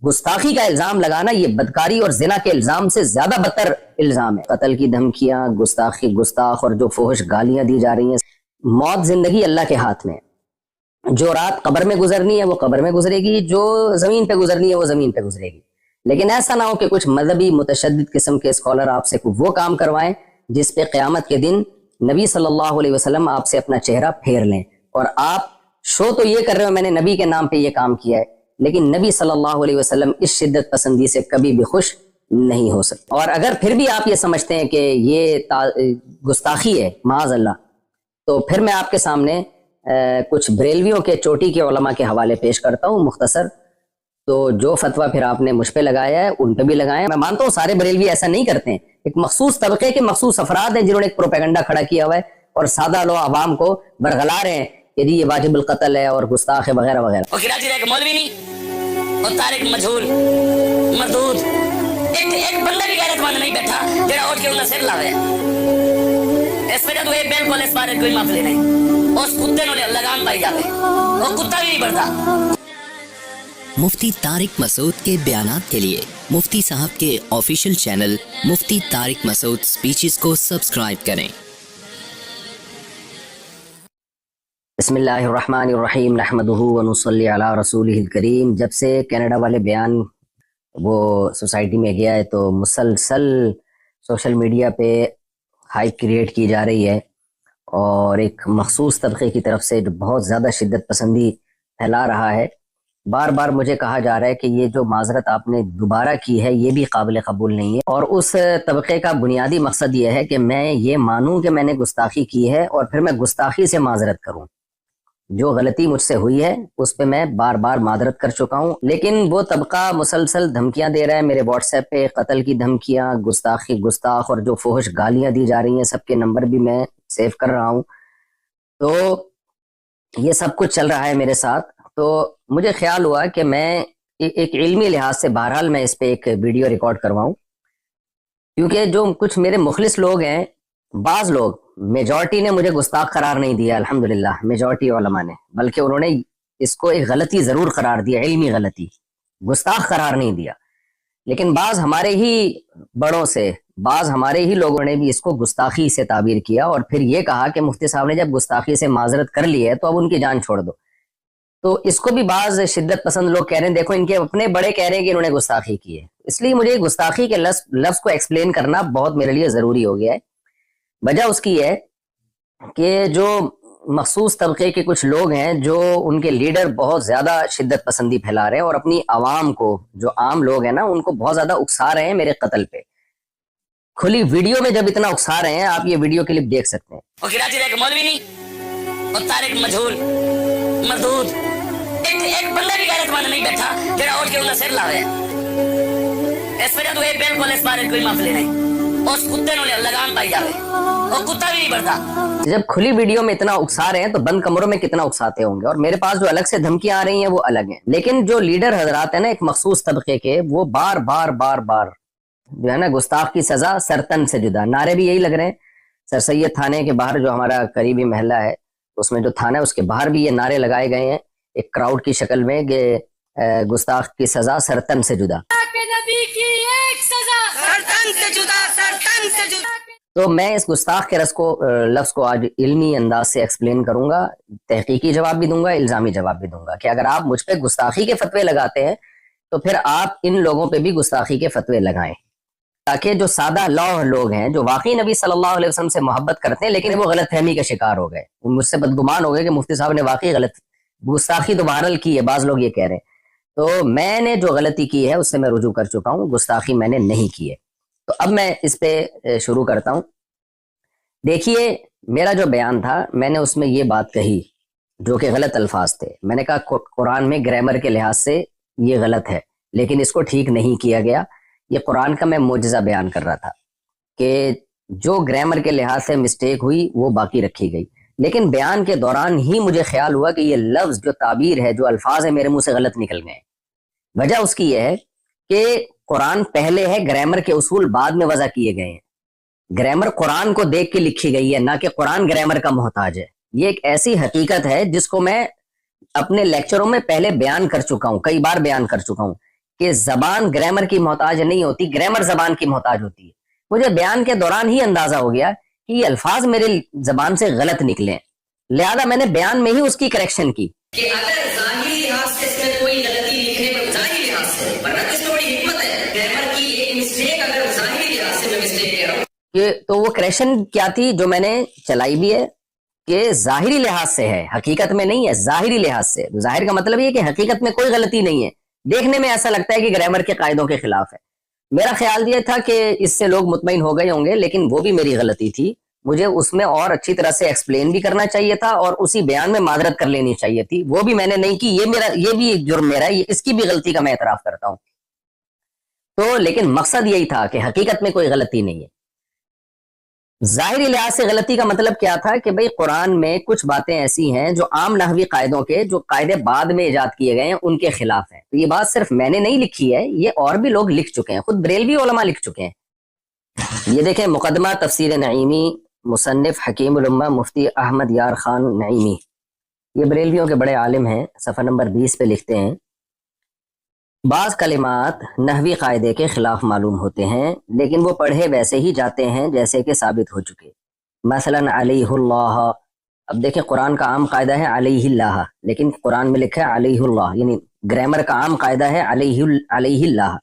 گستاخی کا الزام لگانا یہ بدکاری اور زنا کے الزام سے زیادہ بدتر الزام ہے. قتل کی دھمکیاں، گستاخ اور جو فحش گالیاں دی جا رہی ہیں. موت زندگی اللہ کے ہاتھ میں. جو رات قبر میں گزرنی ہے وہ قبر میں گزرے گی، جو زمین پہ گزرنی ہے وہ زمین پہ گزرے گی. لیکن ایسا نہ ہو کہ کچھ مذہبی متشدد قسم کے اسکالر آپ سے وہ کام کروائیں جس پہ قیامت کے دن نبی صلی اللہ علیہ وسلم آپ سے اپنا چہرہ پھیر لیں. اور آپ شو تو یہ کر رہے ہو میں نے نبی کے نام پہ یہ کام کیا ہے، لیکن نبی صلی اللہ علیہ وسلم اس شدت پسندی سے کبھی بھی خوش نہیں ہو سکتے. اور اگر پھر بھی آپ یہ سمجھتے ہیں کہ یہ گستاخی ہے معاذ اللہ، تو پھر میں آپ کے سامنے کچھ بریلویوں کے چوٹی کے علماء کے حوالے پیش کرتا ہوں مختصر. تو جو فتویٰ پھر آپ نے مجھ پہ لگایا ہے ان پہ بھی لگایا. میں مانتا ہوں سارے بریلوی ایسا نہیں کرتے ہیں، ایک مخصوص طبقے کے مخصوص افراد ہیں جنہوں نے ایک پروپیگنڈا کھڑا کیا ہوا ہے اور سادہ لو عوام کو برگلا رہے ہیں کہ جی یہ واجب القتل ہے اور گستاخ ہے وغیرہ وغیرہ. اور کراچی کا ایک مولوی نہیں اور طارق مجہول مردود ایک بندہ بھی غیرت مند نہیں بیٹھا جڑا اٹھ کے انہاں سر لاوے. اس وجہ تو یہ بالکل اس بارے کوئی معاملے نہیں. اس کتے نوں لگام پائی جاوے، وہ کتا بھی نہیں بڑھتا. مفتی طارق مسعود کے بیانات کے لیے مفتی صاحب کے آفیشیل چینل مفتی طارق مسعود سپیچز کو سبسکرائب کریں. بسم اللہ الرحمن الرحیم نحمدہ ونصلی علی رسولہ الکریم. جب سے کینیڈا والے بیان وہ سوسائٹی میں گیا ہے تو مسلسل سوشل میڈیا پہ ہائپ کریٹ کی جا رہی ہے اور ایک مخصوص طبقے کی طرف سے جو بہت زیادہ شدت پسندی پھیلا رہا ہے. بار بار مجھے کہا جا رہا ہے کہ یہ جو معذرت آپ نے دوبارہ کی ہے یہ بھی قابل قبول نہیں ہے. اور اس طبقے کا بنیادی مقصد یہ ہے کہ میں یہ مانوں کہ میں نے گستاخی کی ہے اور پھر میں گستاخی سے معذرت کروں. جو غلطی مجھ سے ہوئی ہے اس پہ میں بار بار معذرت کر چکا ہوں، لیکن وہ طبقہ مسلسل دھمکیاں دے رہا ہے میرے واٹس ایپ پہ. قتل کی دھمکیاں، گستاخ اور جو فحش گالیاں دی جا رہی ہیں سب کے نمبر بھی میں سیو کر رہا ہوں. تو یہ سب کچھ چل رہا ہے میرے ساتھ. تو مجھے خیال ہوا کہ میں ایک علمی لحاظ سے بہرحال میں اس پہ ایک ویڈیو ریکارڈ کرواؤں، کیونکہ جو کچھ میرے مخلص لوگ ہیں، بعض لوگ، میجورٹی نے مجھے گستاخ قرار نہیں دیا الحمدللہ، میجورٹی علماء نے، بلکہ انہوں نے اس کو ایک غلطی ضرور قرار دیا، علمی غلطی، گستاخ قرار نہیں دیا. لیکن بعض ہمارے ہی بڑوں سے، بعض ہمارے ہی لوگوں نے بھی اس کو گستاخی سے تعبیر کیا اور پھر یہ کہا کہ مفتی صاحب نے جب گستاخی سے معذرت کر لی ہے تو اب ان کی جان چھوڑ دو. تو اس کو بھی بعض شدت پسند لوگ کہہ رہے ہیں دیکھو ان کے اپنے بڑے کہہ رہے ہیں کہ انہوں نے گستاخی کی ہے. اس لیے مجھے گستاخی کے لفظ کو ایکسپلین کرنا بہت میرے لیے ضروری ہو گیا ہے. وجہ اس کی ہے کہ جو مخصوص طبقے کے کچھ لوگ ہیں جو ان کے لیڈر بہت زیادہ شدت پسندی پھیلا رہے ہیں اور اپنی عوام کو، جو عام لوگ ہیں نا، ان کو بہت زیادہ اکسا رہے ہیں میرے قتل پہ. کھلی ویڈیو میں جب اتنا اکسا رہے ہیں، آپ یہ ویڈیو کلپ دیکھ سکتے ہیں. اور کراچی کا ایک مولوی نہیں اور طارق مجہول مردود ایک بندہ بھی غیرت مند نہیں بیٹھا جڑا اٹھ کے انہاں سر لاوے. اس وجہ تو یہ بالکل اس بارے کوئی معاملے نہیں. اس کتے نوں لگام پائی جاوے، وہ کتا بھی نہیں بڑھتا. جب کھلی ویڈیو میں اتنا اکسا رہے ہیں تو بند کمروں میں کتنا اکساتے ہوں گے. اور میرے پاس جو الگ سے دھمکیاں آ رہی ہیں وہ الگ ہیں. لیکن جو لیڈر حضرات ہیں نا ایک مخصوص طبقے کے، وہ بار بار جو ہے نا گستاخ کی سزا سرتن سے جدا، نعرے بھی یہی لگ رہے ہیں. سر سید تھانے کے باہر جو ہمارا قریبی محلہ ہے اس میں جو تھانہ ہے اس کے باہر بھی یہ نعرے لگائے گئے ہیں ایک کراؤڈ کی شکل میں کہ گستاخ کی سزا سرتن سے جدا. تو میں اس گستاخ کے لفظ کو آج علمی انداز سے ایکسپلین کروں گا، تحقیقی جواب بھی دوں گا، الزامی جواب بھی دوں گا کہ اگر آپ مجھ پہ گستاخی کے فتوے لگاتے ہیں تو پھر آپ ان لوگوں پہ بھی گستاخی کے فتوے لگائیں، تاکہ جو سادہ لوح لوگ ہیں جو واقعی نبی صلی اللہ علیہ وسلم سے محبت کرتے ہیں لیکن وہ غلط فہمی کا شکار ہو گئے، وہ مجھ سے بدگمان ہو گئے کہ مفتی صاحب نے واقعی غلط گستاخی تو بہرحال کی ہے، بعض لوگ یہ کہہ رہے ہیں. تو میں نے جو غلطی کی ہے اس سے میں رجوع کر چکا ہوں، گستاخی میں نے نہیں کی ہے. تو اب میں اس پہ شروع کرتا ہوں. دیکھیے میرا جو بیان تھا میں نے اس میں یہ بات کہی جو کہ غلط الفاظ تھے. میں نے کہا قرآن میں گرامر کے لحاظ سے یہ غلط ہے لیکن اس کو ٹھیک نہیں کیا گیا. یہ قرآن کا میں معجزہ بیان کر رہا تھا کہ جو گرامر کے لحاظ سے مسٹیک ہوئی وہ باقی رکھی گئی. لیکن بیان کے دوران ہی مجھے خیال ہوا کہ یہ لفظ جو تعبیر ہے، جو الفاظ ہیں، میرے منہ سے غلط نکل گئے. وجہ اس کی یہ ہے کہ قرآن پہلے ہے، گرامر کے اصول بعد میں وضع کیے گئے ہیں. گرامر قرآن کو دیکھ کے لکھی گئی ہے، نہ کہ قرآن گرامر کا محتاج ہے. یہ ایک ایسی حقیقت ہے جس کو میں اپنے لیکچروں میں پہلے بیان کر چکا ہوں، کئی بار بیان کر چکا ہوں کہ زبان گرامر کی محتاج نہیں ہوتی، گرامر زبان کی محتاج ہوتی ہے. مجھے بیان کے دوران ہی اندازہ ہو گیا کہ یہ الفاظ میرے زبان سے غلط نکلے، لہذا میں نے بیان میں ہی اس کی کریکشن کی. کہ اگر ظاہری لحاظ سے اس میں کوئی غلطی لکھنے میں ظاہری لحاظ سے، ورنہ اس میں بڑی حکمت ہے، گرامر کی ایک مسٹیک اگر ظاہری لحاظ سے میں مسٹیک کہہ رہا ہوں کہ تو وہ کریکشن کیا تھی جو میں نے چلائی بھی ہے کہ ظاہری لحاظ سے ہے، حقیقت میں نہیں ہے، ظاہری لحاظ سے. ظاہر کا مطلب یہ کہ حقیقت میں کوئی غلطی نہیں ہے، دیکھنے میں ایسا لگتا ہے کہ گرامر کے قاعدوں کے خلاف ہے. میرا خیال یہ تھا کہ اس سے لوگ مطمئن ہو گئے ہوں گے، لیکن وہ بھی میری غلطی تھی. مجھے اس میں اور اچھی طرح سے ایکسپلین بھی کرنا چاہیے تھا اور اسی بیان میں معذرت کر لینی چاہیے تھی، وہ بھی میں نے نہیں کی. یہ بھی جرم میرا ہے، اس کی بھی غلطی کا میں اعتراف کرتا ہوں. تو لیکن مقصد یہی تھا کہ حقیقت میں کوئی غلطی نہیں ہے. ظاہری لحاظ سے غلطی کا مطلب کیا تھا کہ بھئی قرآن میں کچھ باتیں ایسی ہیں جو عام نحوی قاعدوں کے، جو قاعدے بعد میں ایجاد کیے گئے ہیں، ان کے خلاف ہیں. تو یہ بات صرف میں نے نہیں لکھی ہے، یہ اور بھی لوگ لکھ چکے ہیں، خود بریلوی علماء لکھ چکے ہیں. یہ دیکھیں مقدمہ تفسیر نعیمی، مصنف حکیم الامہ مفتی احمد یار خان نعیمی، یہ بریلویوں کے بڑے عالم ہیں. صفحہ نمبر 20 پہ لکھتے ہیں بعض کلمات نحوی قاعدے کے خلاف معلوم ہوتے ہیں لیکن وہ پڑھے ویسے ہی جاتے ہیں جیسے کہ ثابت ہو چکے. مثلا علیہ اللہ، اب دیکھیں قرآن کا عام قاعدہ ہے علیہ اللہ، لیکن قرآن میں لکھا ہے علیہ اللہ، یعنی گرامر کا عام قاعدہ ہے علیہ اللہ،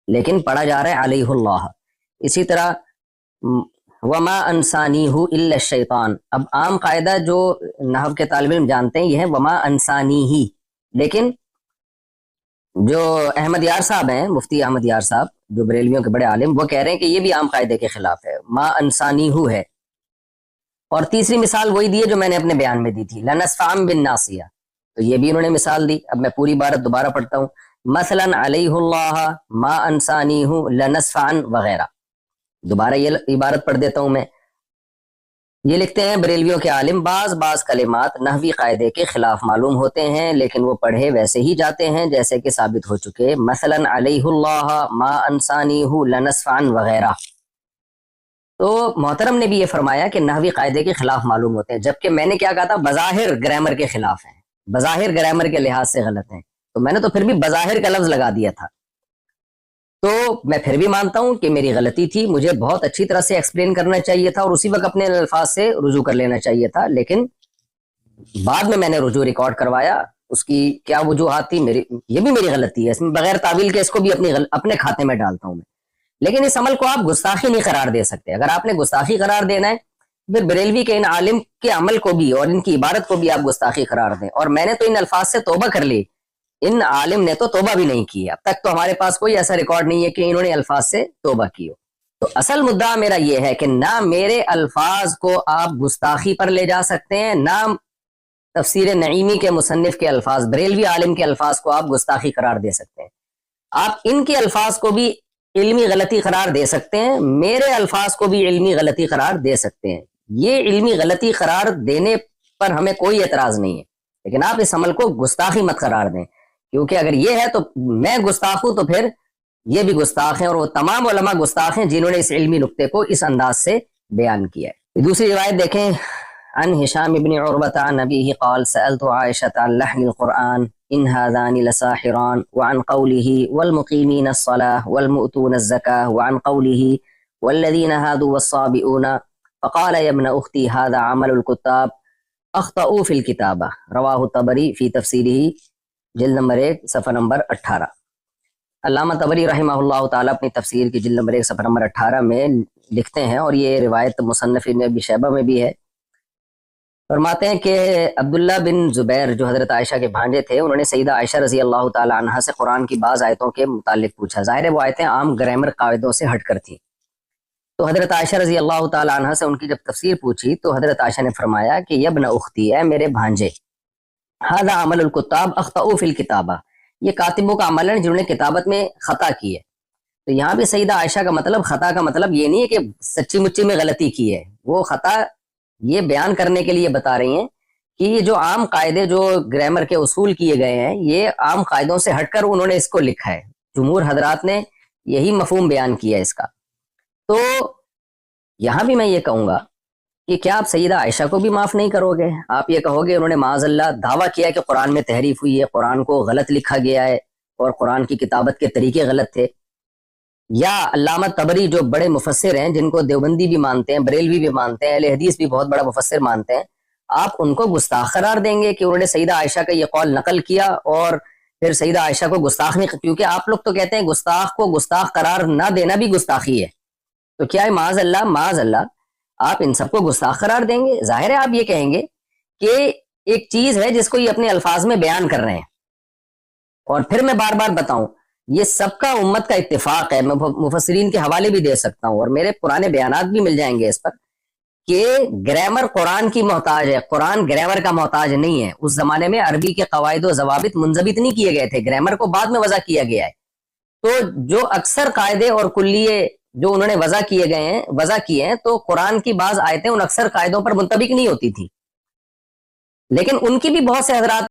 لیکن پڑھا جا رہا ہے علیہ اللہ. اسی طرح وما انسانیہ الا الشیطان، اب عام قاعدہ جو نحو کے طالب علم جانتے ہیں یہ ہے وما انسانیہ، لیکن جو احمد یار صاحب ہیں، مفتی احمد یار صاحب جو بریلویوں کے بڑے عالم، وہ کہہ رہے ہیں کہ یہ بھی عام قاعدے کے خلاف ہے، ما انسانیہ ہے. اور تیسری مثال وہی دی ہے جو میں نے اپنے بیان میں دی تھی، لنصفعن بالناصیہ، تو یہ بھی انہوں نے مثال دی. اب میں پوری عبارت دوبارہ پڑھتا ہوں، مثلا علیہ اللہ ما انسانیہ لنصفعن وغیرہ. دوبارہ یہ عبارت پڑھ دیتا ہوں میں. یہ لکھتے ہیں بریلویوں کے عالم بعض کلمات نحوی قاعدے کے خلاف معلوم ہوتے ہیں لیکن وہ پڑھے ویسے ہی جاتے ہیں جیسے کہ ثابت ہو چکے، مثلا علیہ اللہ ما انسانیہ لنصفعن وغیرہ. تو محترم نے بھی یہ فرمایا کہ نحوی قاعدے کے خلاف معلوم ہوتے ہیں، جبکہ میں نے کیا کہا تھا، بظاہر گرامر کے خلاف ہیں، بظاہر گرامر کے لحاظ سے غلط ہیں. تو میں نے تو پھر بھی بظاہر کا لفظ لگا دیا تھا. تو میں پھر بھی مانتا ہوں کہ میری غلطی تھی، مجھے بہت اچھی طرح سے ایکسپلین کرنا چاہیے تھا اور اسی وقت اپنے الفاظ سے رجوع کر لینا چاہیے تھا، لیکن بعد میں نے رجوع ریکارڈ کروایا. اس کی کیا وجوہات تھی، یہ بھی میری غلطی ہے، اس میں بغیر تعویل کے اس کو بھی اپنے کھاتے میں ڈالتا ہوں میں. لیکن اس عمل کو آپ گستاخی نہیں قرار دے سکتے. اگر آپ نے گستاخی قرار دینا ہے پھر بریلوی کے ان عالم کے عمل کو بھی اور ان کی عبارت کو بھی آپ گستاخی قرار دیں. اور میں نے تو ان الفاظ سے توبہ کر لی، ان عالم نے تو توبہ بھی نہیں کی ہے. اب تک تو ہمارے پاس کوئی ایسا ریکارڈ نہیں ہے کہ انہوں نے الفاظ سے توبہ کی ہو. تو اصل مدعا میرا یہ ہے کہ نہ میرے الفاظ کو آپ گستاخی پر لے جا سکتے ہیں، نہ تفسیر نعیمی کے مصنف کے الفاظ، بریلوی عالم کے الفاظ کو آپ گستاخی قرار دے سکتے ہیں. آپ ان کے الفاظ کو بھی علمی غلطی قرار دے سکتے ہیں، میرے الفاظ کو بھی علمی غلطی قرار دے سکتے ہیں. یہ علمی غلطی قرار دینے پر ہمیں کوئی اعتراض نہیں ہے، لیکن آپ اس عمل کو گستاخی مت قرار دیں، کیونکہ اگر یہ ہے تو میں گستاخ ہوں تو پھر یہ بھی گستاخ ہیں اور وہ تمام علماء گستاخ ہیں جنہوں نے اس علمی نقطے کو اس انداز سے بیان کیا ہے. دوسری روایت دیکھیں، عن ہشام ابن عروة عن ابیہ قال سألت عائشة عن لحن القرآن ان هذان لساحران وعن قوله والمقيمين الصلاة والمؤتون الزكاة وعن قوله والذين هادوا والصابئون فقال يا ابن اختي هذا عمل الكتاب اخطأوا في الكتابة. رواه الطبری فی تفسیرہ جلد نمبر 1 صفحہ نمبر 18. علامہ طبری رحمہ اللہ تعالیٰ اپنی تفسیر کی جلد نمبر 1 صفحہ نمبر 18 میں لکھتے ہیں، اور یہ روایت مصنف ابن ابی شیبہ میں بھی ہے. فرماتے ہیں کہ عبداللہ بن زبیر جو حضرت عائشہ کے بھانجے تھے، انہوں نے سیدہ عائشہ رضی اللہ تعالی عنہا سے قرآن کی بعض آیتوں کے متعلق پوچھا. ظاہر ہے وہ آیتیں عام گرامر قاعدوں سے ہٹ کر تھیں. تو حضرت عائشہ رضی اللہ تعالی عنہا سے ان کی جب تفسیر پوچھی تو حضرت عائشہ نے فرمایا کہ یا ابن اختی، اے میرے بھانجے، ھذا عمل الکتاب اخطأوا فی الکتابہ، یہ کاتبوں کا عمل ہے جنہوں نے کتابت میں خطا کی ہے. تو یہاں بھی سیدہ عائشہ کا مطلب، خطا کا مطلب یہ نہیں ہے کہ سچی مچی میں غلطی کی ہے، وہ خطا یہ بیان کرنے کے لیے بتا رہی ہیں کہ یہ جو عام قاعدے جو گرامر کے اصول کیے گئے ہیں یہ عام قاعدوں سے ہٹ کر انہوں نے اس کو لکھا ہے. جمہور حضرات نے یہی مفہوم بیان کیا ہے اس کا. تو یہاں بھی میں یہ کہوں گا کہ کیا آپ سیدہ عائشہ کو بھی معاف نہیں کرو گے؟ آپ یہ کہو گے انہوں نے معاذ اللہ دعویٰ کیا کہ قرآن میں تحریف ہوئی ہے، قرآن کو غلط لکھا گیا ہے، اور قرآن کی کتابت کے طریقے غلط تھے، یا علامہ طبری جو بڑے مفسر ہیں، جن کو دیوبندی بھی مانتے ہیں، بریلوی بھی مانتے ہیں، اہل حدیث بھی بہت بڑا مفسر مانتے ہیں، آپ ان کو گستاخ قرار دیں گے کہ انہوں نے سیدہ عائشہ کا یہ قول نقل کیا اور پھر سیدہ عائشہ کو گستاخ نہیں، کیونکہ آپ لوگ تو کہتے ہیں گستاخ کو گستاخ قرار نہ دینا بھی گستاخی ہے، تو کیا ہے معاذ اللہ آپ ان سب کو گستاخ قرار دیں گے؟ ظاہر ہے آپ یہ کہیں گے کہ ایک چیز ہے جس کو یہ اپنے الفاظ میں بیان کر رہے ہیں، اور پھر میں بار بار بتاؤں یہ سب کا امت کا اتفاق ہے، میں مفسرین کے حوالے بھی دے سکتا ہوں اور میرے پرانے بیانات بھی مل جائیں گے اس پر، کہ گرامر قرآن کی محتاج ہے، قرآن گرامر کا محتاج نہیں ہے۔ اس زمانے میں عربی کے قواعد و ضوابط منضبط نہیں کیے گئے تھے، گرامر کو بعد میں وضع کیا گیا ہے، تو جو اکثر قاعدے اور کلیے جو انہوں نے وضع کیے ہیں تو قرآن کی بعض آیتیں ان اکثر قاعدوں پر منطبق نہیں ہوتی تھی، لیکن ان کی بھی بہت سے حضرات